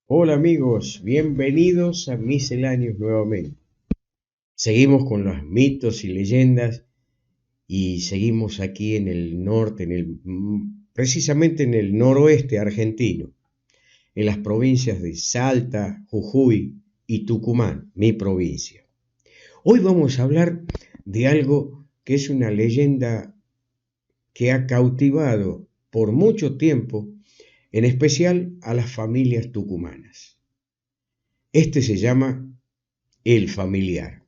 Hola amigos, bienvenidos a Misceláneos nuevamente. Seguimos con los mitos y leyendas y seguimos aquí en el norte, precisamente en el noroeste argentino, en las provincias de Salta, Jujuy y Tucumán, mi provincia. Hoy vamos a hablar de algo que es una leyenda que ha cautivado por mucho tiempo, en especial a las familias tucumanas. Este se llama el familiar.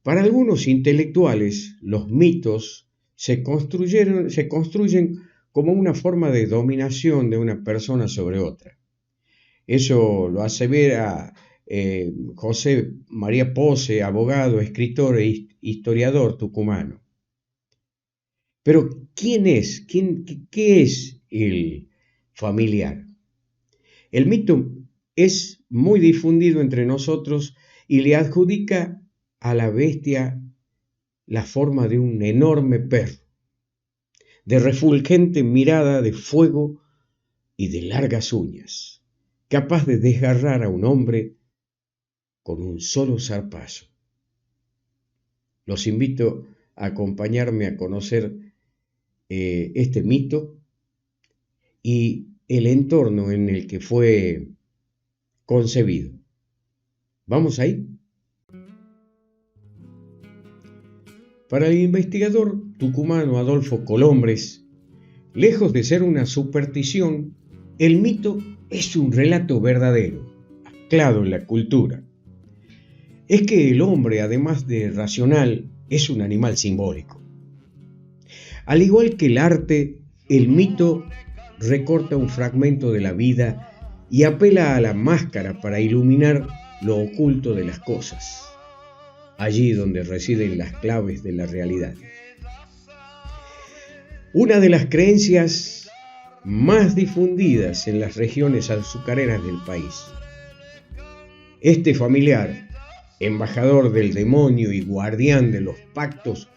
Para algunos intelectuales, los mitos se construyen como una forma de dominación de una persona sobre otra. Eso lo asevera José María Pose, abogado, escritor e historiador tucumano. Pero, ¿quién es? ¿Qué es el familiar? El mito es muy difundido entre nosotros y le adjudica a la bestia la forma de un enorme perro, de refulgente mirada de fuego y de largas uñas, capaz de desgarrar a un hombre con un solo zarpazo. Los invito a acompañarme a conocer este mito y el entorno en el que fue concebido. ¿Vamos ahí? Para el investigador tucumano Adolfo Colombres, lejos de ser una superstición, el mito es un relato verdadero, anclado en la cultura. Es que el hombre, además de racional, es un animal simbólico. Al igual que el arte, el mito recorta un fragmento de la vida y apela a la máscara para iluminar lo oculto de las cosas, allí donde residen las claves de la realidad. Una de las creencias más difundidas en las regiones azucareras del país. Este familiar, embajador del demonio y guardián de los pactos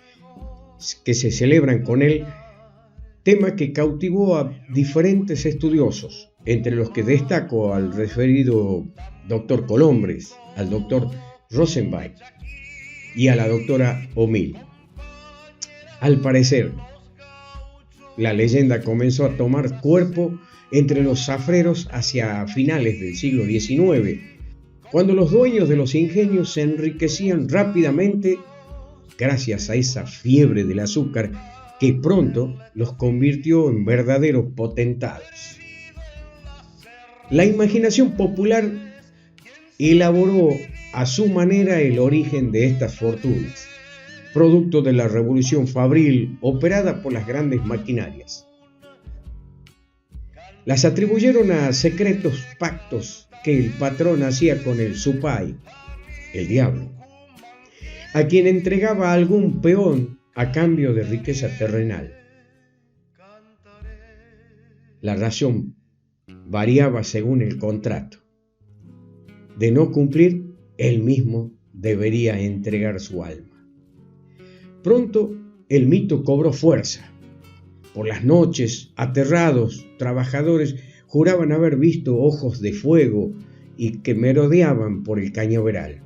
que se celebran con él, tema que cautivó a diferentes estudiosos, entre los que destaco al referido doctor Colombres, al doctor Rosenbach y a la doctora O'Mill. Al parecer, la leyenda comenzó a tomar cuerpo entre los zafreros hacia finales del siglo XIX, cuando los dueños de los ingenios se enriquecían rápidamente gracias a esa fiebre del azúcar que pronto los convirtió en verdaderos potentados. La imaginación popular elaboró a su manera el origen de estas fortunas, producto de la revolución fabril operada por las grandes maquinarias. Las atribuyeron a secretos pactos que el patrón hacía con el supay, el diablo, a quien entregaba algún peón a cambio de riqueza terrenal. La razón variaba según el contrato. De no cumplir, él mismo debería entregar su alma. Pronto el mito cobró fuerza. Por las noches, aterrados, trabajadores juraban haber visto ojos de fuego y que merodeaban por el cañaveral.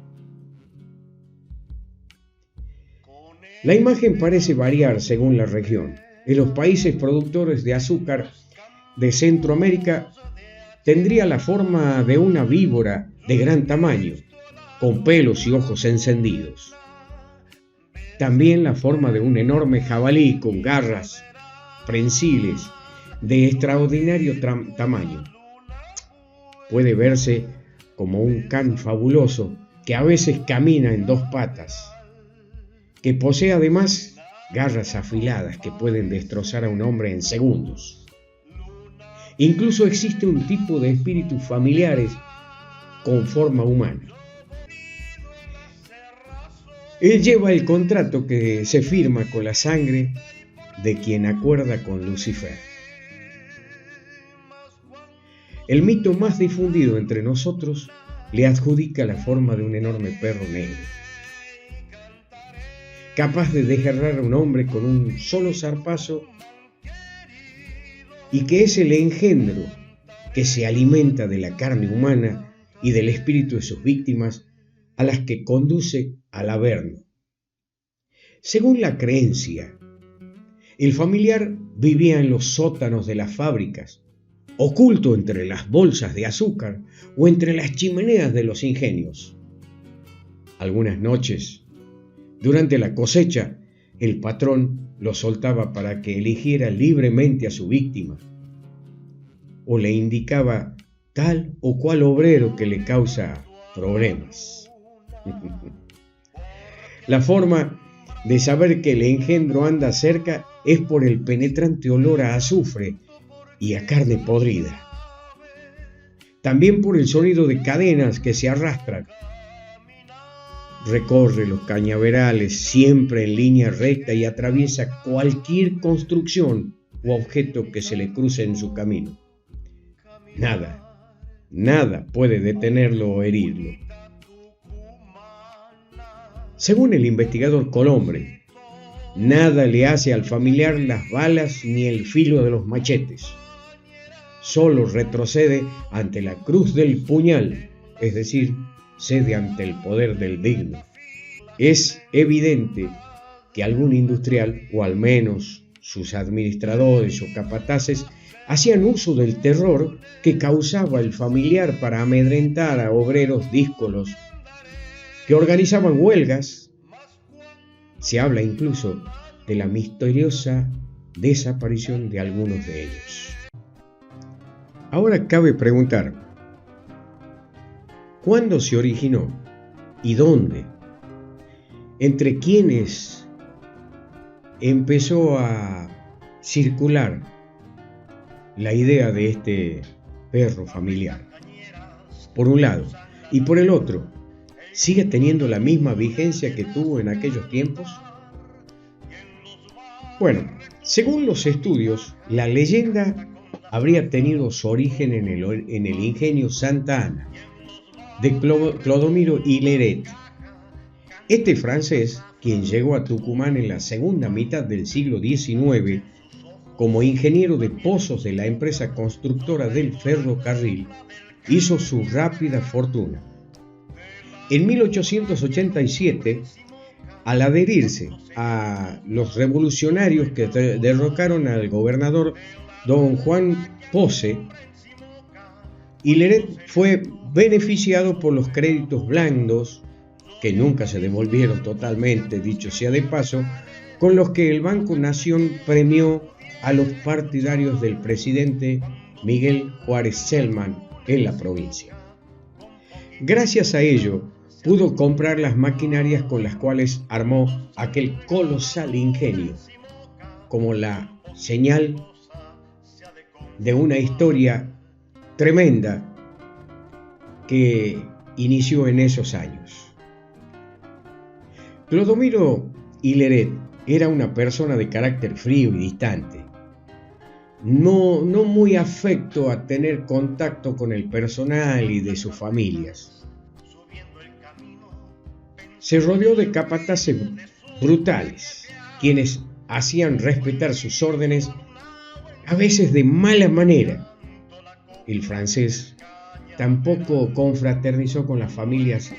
La imagen parece variar según la región. En los países productores de azúcar de Centroamérica tendría la forma de una víbora de gran tamaño, con pelos y ojos encendidos. También la forma de un enorme jabalí con garras prensiles de extraordinario tamaño. Puede verse como un can fabuloso que a veces camina en dos patas, que posee además garras afiladas que pueden destrozar a un hombre en segundos. Incluso existe un tipo de espíritus familiares con forma humana. Él lleva el contrato que se firma con la sangre de quien acuerda con Lucifer. El mito más difundido entre nosotros le adjudica la forma de un enorme perro negro, capaz de desgarrar a un hombre con un solo zarpazo, y que es el engendro que se alimenta de la carne humana y del espíritu de sus víctimas, a las que conduce al Averno. Según la creencia, el familiar vivía en los sótanos de las fábricas, oculto entre las bolsas de azúcar o entre las chimeneas de los ingenios. Algunas noches, durante la cosecha, el patrón lo soltaba para que eligiera libremente a su víctima, o le indicaba tal o cual obrero que le causa problemas. La forma de saber que el engendro anda cerca es por el penetrante olor a azufre y a carne podrida. También por el sonido de cadenas que se arrastran. Recorre los cañaverales siempre en línea recta y atraviesa cualquier construcción o objeto que se le cruce en su camino. Nada puede detenerlo o herirlo. Según el investigador Colombre, nada le hace al familiar las balas ni el filo de los machetes. Solo retrocede ante la cruz del puñal, es decir, cede ante el poder del digno. Es evidente que algún industrial, o al menos sus administradores o capataces, hacían uso del terror que causaba el familiar para amedrentar a obreros díscolos que organizaban huelgas. Se habla incluso de la misteriosa desaparición de algunos de ellos. Ahora cabe preguntar, ¿cuándo se originó y dónde? ¿Entre quiénes empezó a circular la idea de este perro familiar? Por un lado, y por el otro, ¿sigue teniendo la misma vigencia que tuvo en aquellos tiempos? Bueno, según los estudios, la leyenda habría tenido su origen en el ingenio Santa Ana de Clodomiro Hilleret. Este francés, quien llegó a Tucumán en la segunda mitad del siglo XIX como ingeniero de pozos de la empresa constructora del ferrocarril, hizo su rápida fortuna. En 1887, al adherirse a los revolucionarios que derrocaron al gobernador don Juan Pose, Hilleret fue beneficiado por los créditos blandos, que nunca se devolvieron totalmente, dicho sea de paso, con los que el Banco Nación premió a los partidarios del presidente Miguel Juárez Celman en la provincia. Gracias a ello, pudo comprar las maquinarias con las cuales armó aquel colosal ingenio, como la señal de una historia tremenda que inició en esos años. Clodomiro Hilleret era una persona de carácter frío y distante, no muy afecto a tener contacto con el personal y de sus familias. Se rodeó de capataces brutales, quienes hacían respetar sus órdenes, a veces de mala manera. El francés tampoco confraternizó con las familias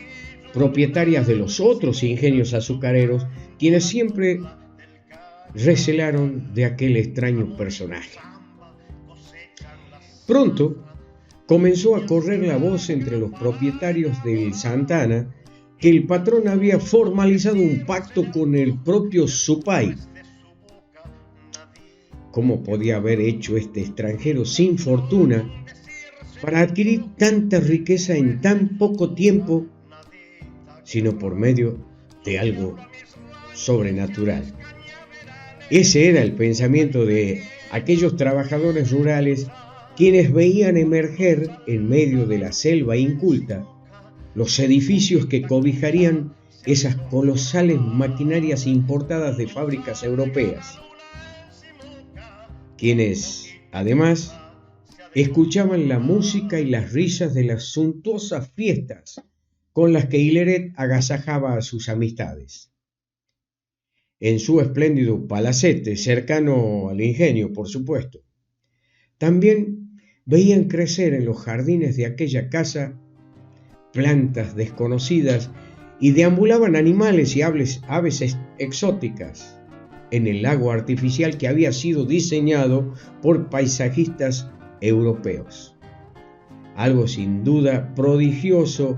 propietarias de los otros ingenios azucareros, quienes siempre recelaron de aquel extraño personaje. Pronto comenzó a correr la voz entre los propietarios del Santa Ana que el patrón había formalizado un pacto con el propio Supay. ¿Cómo podía haber hecho este extranjero sin fortuna para adquirir tanta riqueza en tan poco tiempo, sino por medio de algo sobrenatural? Ese era el pensamiento de aquellos trabajadores rurales quienes veían emerger en medio de la selva inculta los edificios que cobijarían esas colosales maquinarias importadas de fábricas europeas, quienes, además, escuchaban la música y las risas de las suntuosas fiestas con las que Hilleret agasajaba a sus amistades. En su espléndido palacete, cercano al ingenio, por supuesto. También veían crecer en los jardines de aquella casa plantas desconocidas y deambulaban animales y aves exóticas en el lago artificial que había sido diseñado por paisajistas europeos. Algo sin duda prodigioso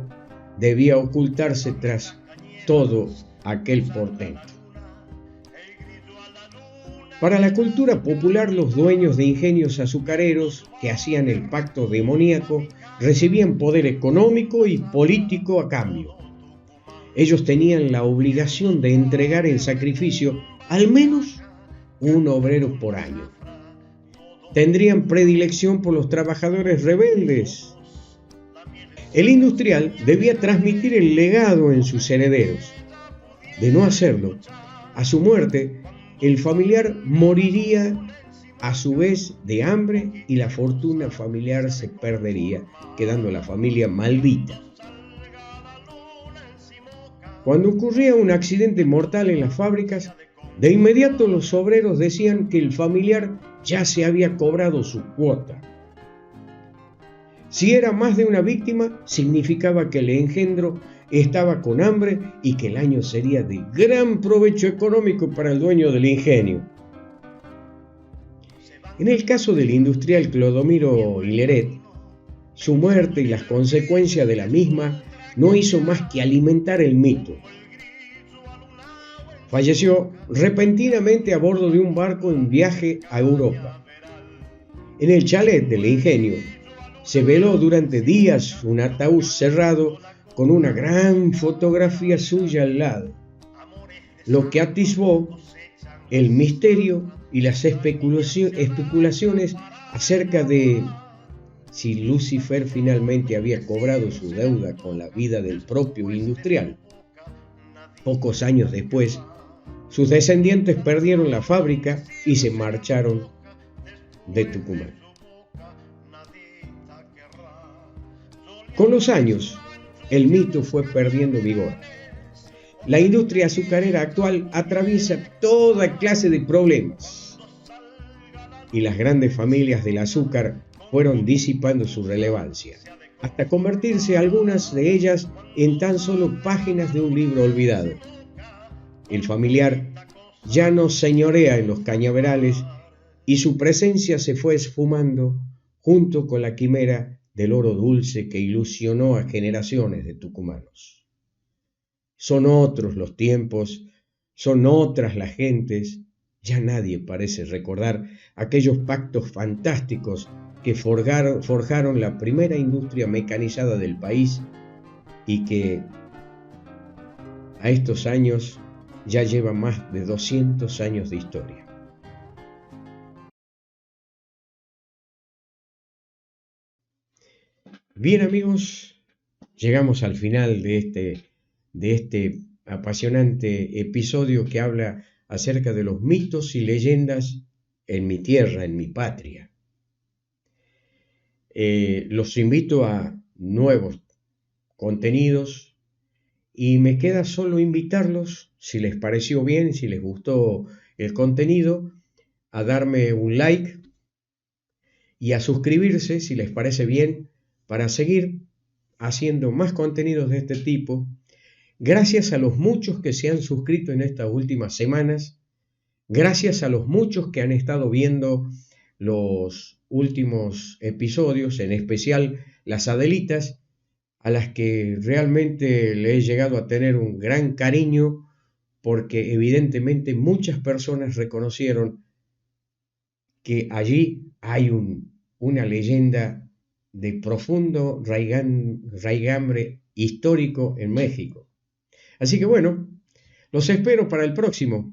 debía ocultarse tras todo aquel portento. Para la cultura popular, los dueños de ingenios azucareros que hacían el pacto demoníaco recibían poder económico y político a cambio. Ellos tenían la obligación de entregar en sacrificio al menos un obrero por año. Tendrían predilección por los trabajadores rebeldes. El industrial debía transmitir el legado en sus herederos. De no hacerlo, a su muerte, el familiar moriría a su vez de hambre y la fortuna familiar se perdería, quedando la familia maldita. Cuando ocurría un accidente mortal en las fábricas, de inmediato los obreros decían que el familiar ya se había cobrado su cuota. Si era más de una víctima, significaba que el engendro estaba con hambre y que el año sería de gran provecho económico para el dueño del ingenio. En el caso del industrial Clodomiro Hilleret, su muerte y las consecuencias de la misma no hizo más que alimentar el mito. Falleció repentinamente a bordo de un barco en viaje a Europa. En el chalet del ingenio se veló durante días un ataúd cerrado con una gran fotografía suya al lado, lo que atisbó el misterio y las especulaciones acerca de si Lucifer finalmente había cobrado su deuda con la vida del propio industrial. Pocos años después, sus descendientes perdieron la fábrica y se marcharon de Tucumán. Con los años, el mito fue perdiendo vigor. La industria azucarera actual atraviesa toda clase de problemas y las grandes familias del azúcar fueron disipando su relevancia, hasta convertirse algunas de ellas en tan solo páginas de un libro olvidado. El familiar ya no señorea en los cañaverales y su presencia se fue esfumando junto con la quimera del oro dulce que ilusionó a generaciones de tucumanos. Son otros los tiempos, son otras las gentes, ya nadie parece recordar aquellos pactos fantásticos que forjaron la primera industria mecanizada del país y que a estos años ya lleva más de 200 años de historia. Bien amigos, llegamos al final de este apasionante episodio que habla acerca de los mitos y leyendas en mi tierra, en mi patria. Los invito a nuevos contenidos y me queda solo invitarlos, si les pareció bien, si les gustó el contenido, a darme un like y a suscribirse si les parece bien para seguir haciendo más contenidos de este tipo. Gracias a los muchos que se han suscrito en estas últimas semanas, gracias a los muchos que han estado viendo los últimos episodios, en especial las Adelitas, a las que realmente le he llegado a tener un gran cariño porque evidentemente muchas personas reconocieron que allí hay una leyenda de profundo raigambre histórico en México. Así que bueno, los espero para el próximo.